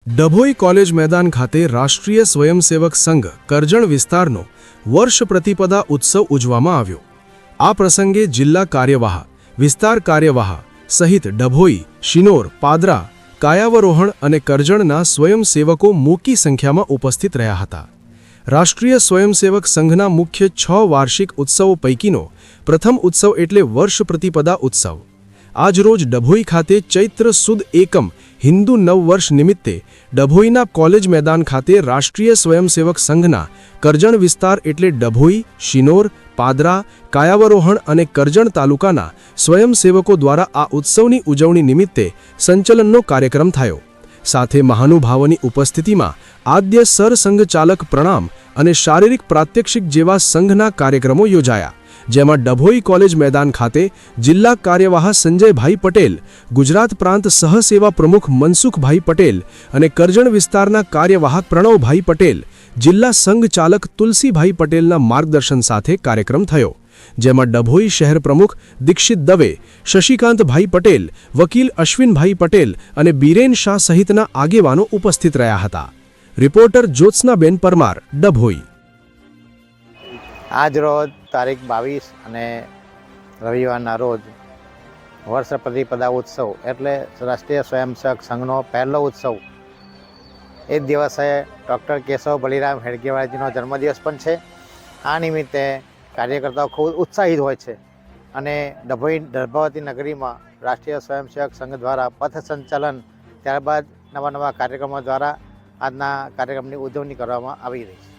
Dabhoi college મેદાન ખાતે રાષ્ટ્રીય સ્વયંસેવક સંઘ કરજણ વિસ્તારનો વર્ષ પ્રતિપદા ઉત્સવ ઉજવવામાં આવ્યો। આ પ્રસંગે જિલ્લા કાર્યવાહ, વિસ્તાર કાર્યવાહ સહિત ડભોઈ, શિનોર, પાદરા, કાયાવરોહણ અને કરજણના સ્વયંસેવકો મોટી સંખ્યામાં ઉપસ્થિત રહ્યા હતા। રાષ્ટ્રીય સ્વયંસેવક સંઘના મુખ્ય 6 વાર્ષિક ઉત્સવો પૈકીનો પ્રથમ ઉત્સવ એટલે વર્ષ પ્રતિપદા ઉત્સવ આજરોજ ડભોઈ ખાતે ચૈત્ર સુદ એકમ હિન્દુ નવવર્ષ નિમિત્તે ડભોઈના કોલેજ મેદાન ખાતે રાષ્ટ્રીય સ્વયંસેવક સંઘના કરજણ વિસ્તાર એટલે ડભોઈ, શિનોર, પાદરા, કાયાવરોહણ અને કરજણ તાલુકાના સ્વયંસેવકો દ્વારા આ ઉત્સવની ઉજવણી નિમિત્તે સંચલનનો કાર્યક્રમ થયો। સાથે મહાનુભાવોની ઉપસ્થિતિમાં આદ્ય સરસંઘ ચાલક પ્રણામ અને શારીરિક પ્રાત્યક્ષિક જેવા સંઘના કાર્યક્રમો યોજાયા, જેમાં ડભોઈ કોલેજ મેદાન ખાતે જિલ્લા કાર્યવાહ સંજયભાઈ પટેલ, ગુજરાત પ્રાંત સહસેવા પ્રમુખ મનસુખભાઈ પટેલ અને કરજણ વિસ્તારના કાર્યવાહક પ્રણવભાઈ પટેલ, જિલ્લા સંઘ ચાલક તુલસીભાઈ પટેલના માર્ગદર્શન સાથે કાર્યક્રમ થયો, જેમાં ડભોઈ શહેર પ્રમુખ દીક્ષિત દવે, શશિકાંતભાઈ પટેલ, વકીલ અશ્વિનભાઈ પટેલ અને બીરેન શાહ સહિતના આગેવાનો ઉપસ્થિત રહ્યા હતા। રિપોર્ટર જ્યોત્સનાબેન પરમાર, ડભોઈ। આજ રોજ તારીખ 22 અને રવિવારના રોજ વર્ષ પ્રતિપદા ઉત્સવ એટલે રાષ્ટ્રીય સ્વયંસેવક સંઘનો પહેલો ઉત્સવ। એ દિવસે ડૉક્ટર કેશવ બલિરામ હેડગેવારજીનો જન્મદિવસ પણ છે। આ નિમિત્તે કાર્યકર્તાઓ ખૂબ ઉત્સાહિત હોય છે અને ડભોઈ દર્ભાવતી નગરીમાં રાષ્ટ્રીય સ્વયંસેવક સંઘ દ્વારા પથ સંચાલન ત્યારબાદ નવા કાર્યક્રમો દ્વારા આજના કાર્યક્રમની ઉજવણી કરવામાં આવી રહી છે।